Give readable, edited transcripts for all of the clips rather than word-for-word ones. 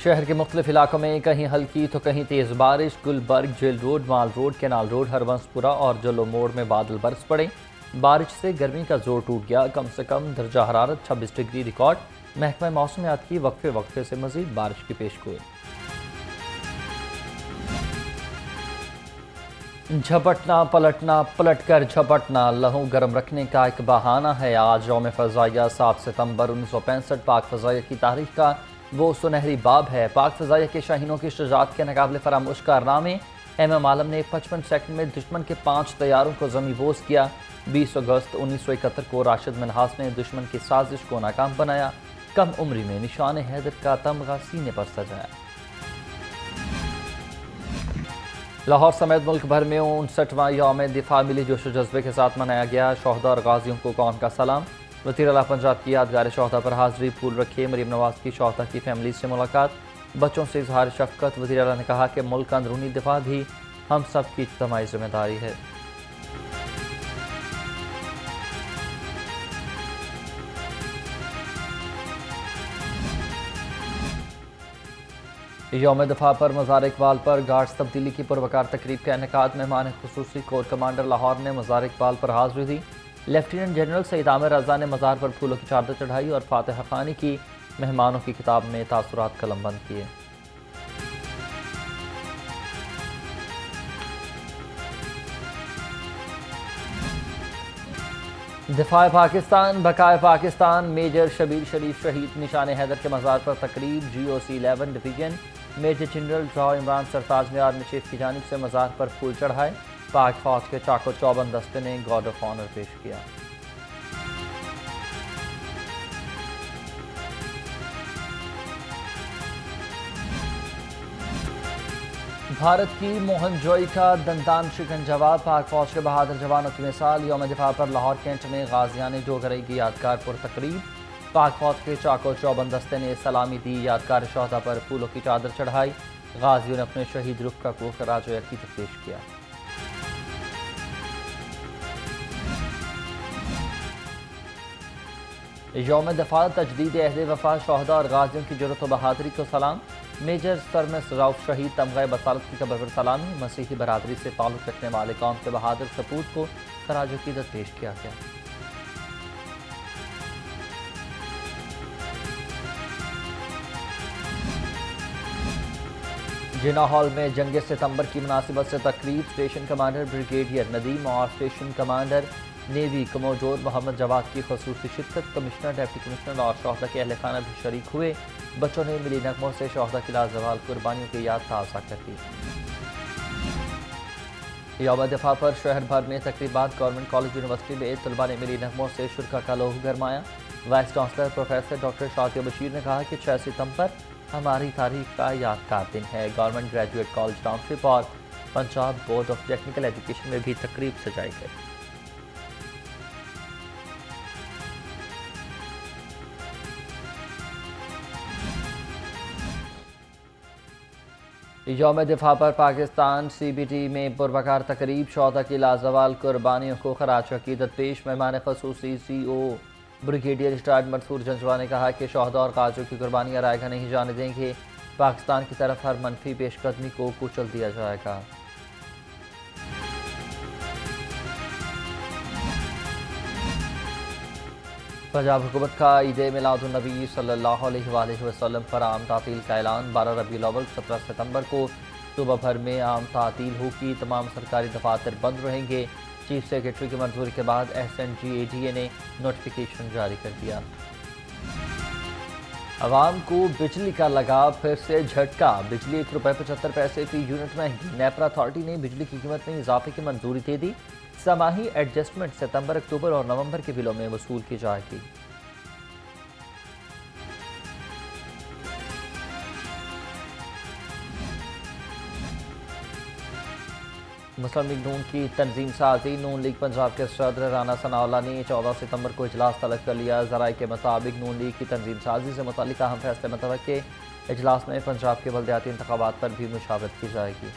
شہر کے مختلف علاقوں میں کہیں ہلکی تو کہیں تیز بارش۔ گلبرگ، جیل روڈ، مال روڈ، کینال روڈ، ہربنس پورہ اور جلو موڑ میں بادل برس پڑے۔ بارش سے گرمی کا زور ٹوٹ گیا۔ کم سے کم درجہ حرارت 26 ڈگری ریکارڈ۔ محکمہ موسمیات کی وقفے وقفے سے مزید بارش کی پیشگوئی۔ جھپٹنا پلٹنا، پلٹ کر جھپٹنا، لہو گرم رکھنے کا ایک بہانہ ہے۔ آج یوم فضائیہ 7 ستمبر 1965 پاک فضائیہ کی تاریخ کا وہ سنہری باب ہے۔ پاک فضائیہ کے شاہینوں کی شجاعت کے ناقابل فراموش کارنامے۔ ایم عالم نے 55 سیکنڈ میں دشمن کے 5 طیاروں کو زمیں بوس کیا۔ 20 اگست 1971 کو راشد منہاس نے دشمن کی سازش کو ناکام بنایا۔ کم عمری میں نشان حیدر کا تمغہ سینے پر سجایا۔ لاہور سمیت ملک بھر میں 59واں یوم دفاع ملی جوش و جذبے کے ساتھ منایا گیا۔ شہداء اور غازیوں کو قوم کا سلام۔ وزیر اعلیٰ پنجاب کی یادگار شہداء پر حاضری، پھول رکھے۔ مریم نواز کی شہداء کی فیملی سے ملاقات، بچوں سے اظہار شفقت۔ وزیر اعلیٰ نے کہا کہ ملک کا اندرونی دفاع بھی ہم سب کی اجتماعی ذمہ داری ہے۔ یوم دفاع پر مزار اقبال پر گارڈز تبدیلی کی پروقار تقریب کا انعقاد۔ مہمان خصوصی کور کمانڈر لاہور نے مزار اقبال پر حاضری دی۔ لیفٹیننٹ جنرل سعید عامر رضا نے مزار پر پھولوں کی چادر چڑھائی اور فاتحہ خوانی کی۔ مہمانوں کی کتاب میں تاثرات قلم بند کیے۔ دفاع پاکستان بقائے پاکستان، میجر شبیر شریف شہید نشان حیدر کے مزار پر تقریب۔ جی او سی 11 ڈویژن میجر جنرل ڈرا عمران سرتاج نے آرمی چیف کی جانب سے مزار پر پھول چڑھائے۔ پاک فوج کے چاق و چوبند دستے نے گارڈ آف آنر پیش کیا۔ بھارت کی موہن جوئی کا دندان شکن جواب، پاک فوج کے بہادر جوانوں کی مثال۔ یوم دفاع پر لاہور کینٹ میں غازیان جوگرئی کی یادگار پر تقریب۔ پاک فوج کے چاق و چوبند دستے نے سلامی دی، یادگار شہداء پر پھولوں کی چادر چڑھائی۔ غازیوں نے اپنے شہید رخ کو خراج عقیدت پیش کیا۔ یوم دفاع تجدید عہد وفا، شہداء اور غازیوں کی جرأت و بہادری کو سلام۔ میجر سرمس راؤف شہید تمغہ بطالت کی قبر پر سلامی۔ مسیحی برادری سے تعلق رکھنے والے قوم کے بہادر سپوت کو خراج عقیدت پیش کیا گیا۔ جناح ہال میں جنگ ستمبر کی مناسبت سے تقریب۔ اسٹیشن کمانڈر بریگیڈیئر ندیم اور اسٹیشن کمانڈر نیوی کموڈور محمد جواد کی خصوصی شرکت۔ کمشنر، ڈپٹی کمشنر اور شہداء کے اہل خانہ بھی شریک ہوئے۔ بچوں نے ملی نغموں سے شہداء کی لازوال قربانیوں کی یاد تازہ کر دی۔ یوم دفاع پر شہر بھر میں تقریبات۔ گورنمنٹ کالج یونیورسٹی میں طلباء نے ملی نغموں سے شرکاء کا لوح گرمایا۔ وائس چانسلر پروفیسر ڈاکٹر شاطیہ بشیر نے کہا کہ 6 ستمبر ہماری تاریخ کا یادگار دن ہے۔ گورنمنٹ گریجویٹ کالج ٹاؤن شپ اور Punjab board of technical education میں بھی تقریب سجائی گئی۔ یوم دفاع پر پاکستان سی بی ٹی میں پروقار تقریب۔ شہداء کی لازوال قربانیوں کو خراج عقیدت پیش۔ مہمان خصوصی سی او بریگیڈیئر ریٹائرڈ منصور جنجوا نے کہا کہ شہداء اور غازیوں کی قربانیاں رائیگاں نہیں جانے دیں گے۔ پاکستان کی طرف ہر منفی پیش قدمی کو کچل دیا جائے گا۔ پنجاب حکومت کا عید میلاد النبی صلی اللہ علیہ وآلہ وسلم پر عام تعطیل کا اعلان۔ 12 ربیع الاول 17 ستمبر کو صوبہ بھر میں عام تعطیل ہوگی۔ تمام سرکاری دفاتر بند رہیں گے۔ چیف سیکرٹری کی منظوری کے بعد SNGADA نے نوٹیفیکیشن جاری کر دیا۔ عوام کو بجلی کا لگا پھر سے جھٹکا۔ بجلی 1 روپے 75 پیسے فی یونٹ مہنگی۔ نیپرا اتھارٹی نے بجلی کی قیمت میں اضافے کی منظوری دے دی۔ سماحی ایڈجسٹمنٹ ستمبر، اکتوبر اور نومبر کے بلوں میں وصول کی جائے گی۔ مسلم لیگ نون کی تنظیم سازی۔ نون لیگ پنجاب کے صدر رانا ثناء اللہ نے 14 ستمبر کو اجلاس طلب کر لیا۔ ذرائع کے مطابق نون لیگ کی تنظیم سازی سے متعلق اہم فیصلے متوقع۔ اجلاس میں پنجاب کے بلدیاتی انتخابات پر بھی مشاورت کی جائے گی۔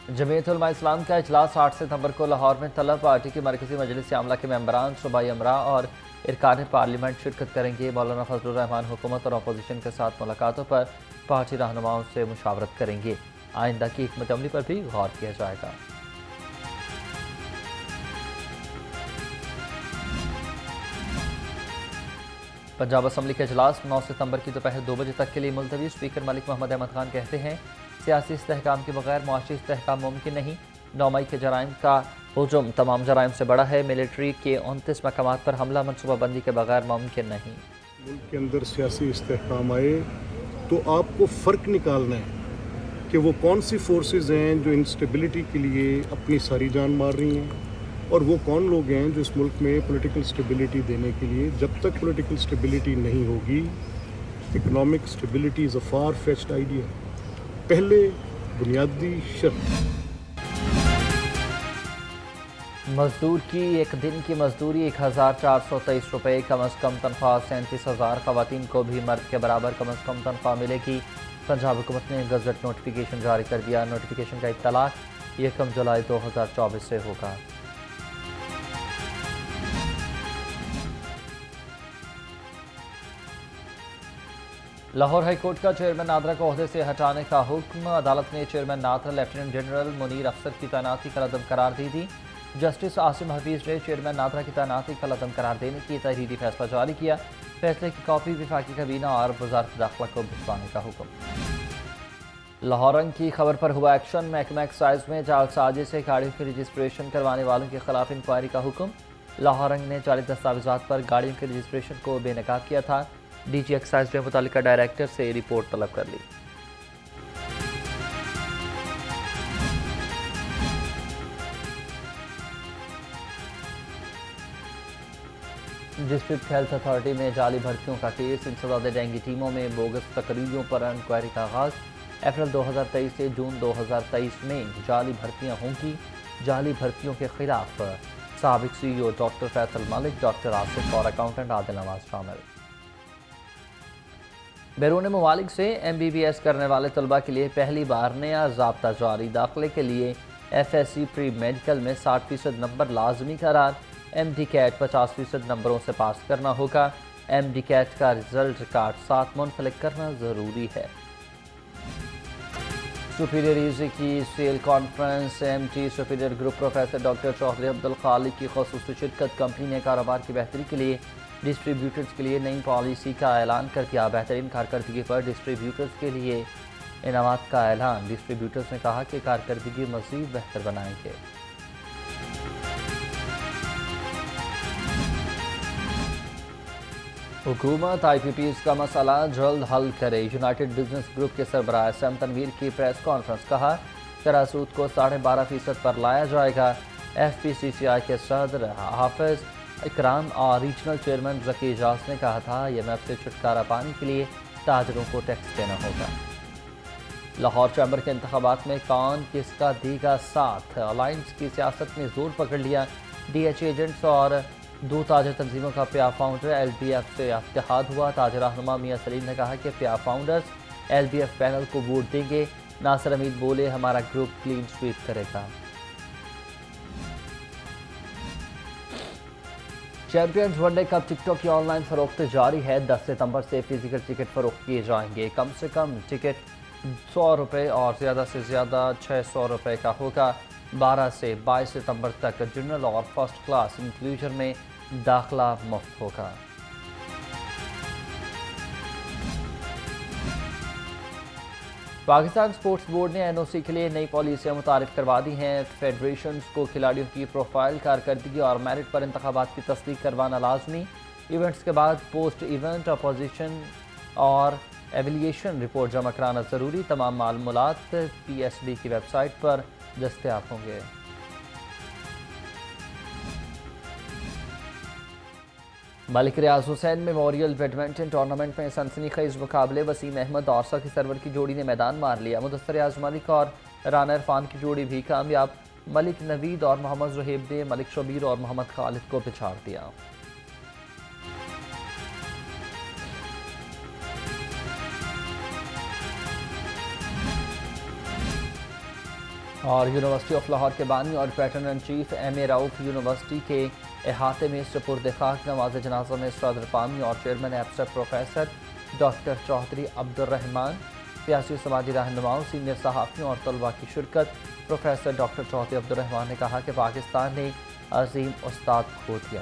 जमीयत उलमा इस्लाम का इजलास 8 सितंबर को लाहौर में तलब। पार्टी की मरकजी मजलिस आमला के मेंबरान, सूबाई अमरा और इरकान पार्लियामेंट शिरकत करेंगे। मौलाना फजलुर रहमान हुकूमत और अपोजिशन के साथ मुलाकातों पर पार्टी रहनुमाओं से मुशावरत करेंगे। आइंदा की हिकमत अमली पर भी गौर किया जाएगा। पंजाब असम्बली के इजलास 9 सितंबर की दोपहर 2 बजे तक के लिए मुलतवी। स्पीकर मलिक मोहम्मद अहमद खान कहते हैं सियासी इस्तेहकाम के बगैर मुआशी इस्तेहकाम मुमकिन नहीं। 9 मई के जराइम का हुजूम तमाम जराइम से बड़ा है। मिलिट्री के 29 मकामात पर हमला मनसूबाबंदी के बगैर मुमकिन नहीं। मुल्क के अंदर सियासी इस्तेहकाम आए तो आपको फ़र्क निकालना है कि वो कौन सी फोर्सेस हैं जो इंस्टेबिलिटी के लिए अपनी सारी जान मार रही हैं, और वो कौन लोग हैं जो इस मुल्क में पॉलिटिकल स्टेबिलिटी देने के लिए। जब तक पॉलिटिकल स्टेबिलिटी नहीं होगी, economic stability is a far fetched idea. पहले बुनियादी शर्त। मजदूर की एक दिन की मजदूरी 1423 रुपये, कम अज़ कम तनख्वाह 37,000। ख़वातीन को भी मर्द के बराबर कम अज़ कम तनख्वाह मिलेगी। पंजाब हुकूमत ने गज़ट नोटिफिकेशन जारी कर दिया। नोटिफिकेशन का इत्तलाक 1 जुलाई 2024 से होगा। लाहौर हाई कोर्ट का चेयरमैन नादरा को ओहदे से हटाने का हुक्म। अदालत ने chairman NADRA, lieutenant general Munir अफसर की तैनाती कलअदम करार दी थी। जस्टिस आसिम हफीज ने चेयरमैन नादरा की तैनाती कलअदम करार देने की तहरीरी फैसला जारी किया। फैसले की कॉपी वफाकी काबीना और वजारत दाखिला को भिजवाने का हुक्म। लाहौरंग की खबर पर हुआ एक्शन। महकमा एक्साइज में जालसाजी से गाड़ियों की रजिस्ट्रेशन करवाने वालों के खिलाफ इंक्वायरी का हुक्म। लाहौरंग ने जाली दस्तावेजात पर गाड़ियों के रजिस्ट्रेशन को बेनकाब किया था। डीजी एक्साइज ने मुतल्लिका डायरेक्टर से रिपोर्ट तलब कर ली। डिस्ट्रिक्ट हेल्थ अथॉरिटी में जाली भर्तियों का केस। इंसदाद डेंगू टीमों में बोगस तकरीरों पर इंक्वायरी का आगाज। अप्रैल 2023 से जून 2023 में जाली भर्तियां होंगी। जाली भर्तियों के खिलाफ साबिक CEO doctor Faisal Malik, doctor Asif और अकाउंटेंट आदिल नवाज शामिल। बैरून ममालिक से MBBS करने वाले तलबा के लिए पहली बार नया ज़ाब्ता जारी। दाखिले के लिए FSC प्री मेडिकल में 60% नंबर लाजमी करार। MD कैट 50% नंबरों से पास करना होगा। MD कैट का रिजल्ट कार्ड साथ मुंसलिक करना ज़रूरी है। सुपीरियर यूजी की सेल conference. MT superior group professor doctor Chaudhry Abdul Khaliq की ख़ुसूसी शिरकत। कंपनी ने कारोबार की बेहतरी के लिए डिस्ट्रीब्यूटर्स के लिए नई पॉलिसी का ऐलान कर दिया। बेहतरीन कारकर्दगी पर डिस्ट्रीब्यूटर्स के लिए इनामात का ऐलान। डिस्ट्रीब्यूटर्स ने कहा कि कारकर्दगी मज़ीद बेहतर बनाएंगे। हुकूमत IPPs का मसला जल्द हल करे। यूनाइटेड बिजनेस ग्रुप के सरबराह सैम तनवीर की प्रेस कॉन्फ्रेंस। कहा करासूद को 12.5% पर लाया जाएगा। FPCCI के सदर हाफिज इकराम और रीजनल चेयरमैन जकी एजाज ने कहा था IMF से छुटकारा पाने के लिए ताजरों को टैक्स देना होगा। लाहौर चैम्बर के इंतखाबात में कौन किसका देगा साथ। अलायंस की सियासत ने जोर पकड़ लिया। DH एजेंट्स और 2 ताजर तंजीमों का पिया फाउंडर LBF से इत्तेहाद हुआ। ताजर रहनुमा मियां सलीम ने कहा कि पिया फाउंडर्स LBF पैनल को वोट देंगे। नासिर हमीद बोले हमारा ग्रुप क्लीन स्वीप करेगा। चैंपियंस वनडे कप टिकटों की ऑनलाइन फरोख्त जारी है। 10 सितंबर से फिजिकल टिकट फरोख्त किए जाएंगे। कम से कम टिकट 100 रुपये और ज़्यादा से ज़्यादा 600 रुपये का होगा। 12 से 22 सितंबर तक जनरल और फर्स्ट क्लास इंक्लूजन में दाखिला मुफ्त होगा। पाकिस्तान स्पोर्ट्स बोर्ड ने NOC के लिए नई पॉलिसियाँ मुतारिफ करवा दी हैं। फेडरेशंस को खिलाड़ियों की प्रोफाइल, कारकर्दगी और मेरिट पर इंतखाबात की तस्दीक करवाना लाजमी। इवेंट्स के बाद पोस्ट इवेंट अपोजिशन और एवेलिएशन रिपोर्ट जमा कराना ज़रूरी। तमाम मालूमात PSB की वेबसाइट पर दस्तयाब होंगे। मलिक रियाज हुसैन मेमोरियल बैडमिंटन टूर्नामेंट में सनसनीखेज मुकाबले। वसीम अहमद और सखी सरवर की जोड़ी ने मैदान मार लिया। मुदस्सर रियाज मलिक और राना इरफान की जोड़ी भी कामयाब। मलिक नवीद और मोहम्मद ज़ुहैब ने मलिक शबीर और मोहम्मद खालिद को पिछाड़ दिया। اور یونیورسٹی آف لاہور کے بانی اور patron in chief M A Rauf university کے احاطے میں سپرد خاک نماز جنازہ میں اسراد الفامی اور chairman ایبسٹر professor doctor Chaudhry Abdul Rahman, سیاسی و سماجی رہنماؤں، سینئر صحافیوں اور طلباء کی شرکت۔ پروفیسر ڈاکٹر چودھری عبدالرحمان نے کہا کہ پاکستان نے عظیم استاد کھو دیا۔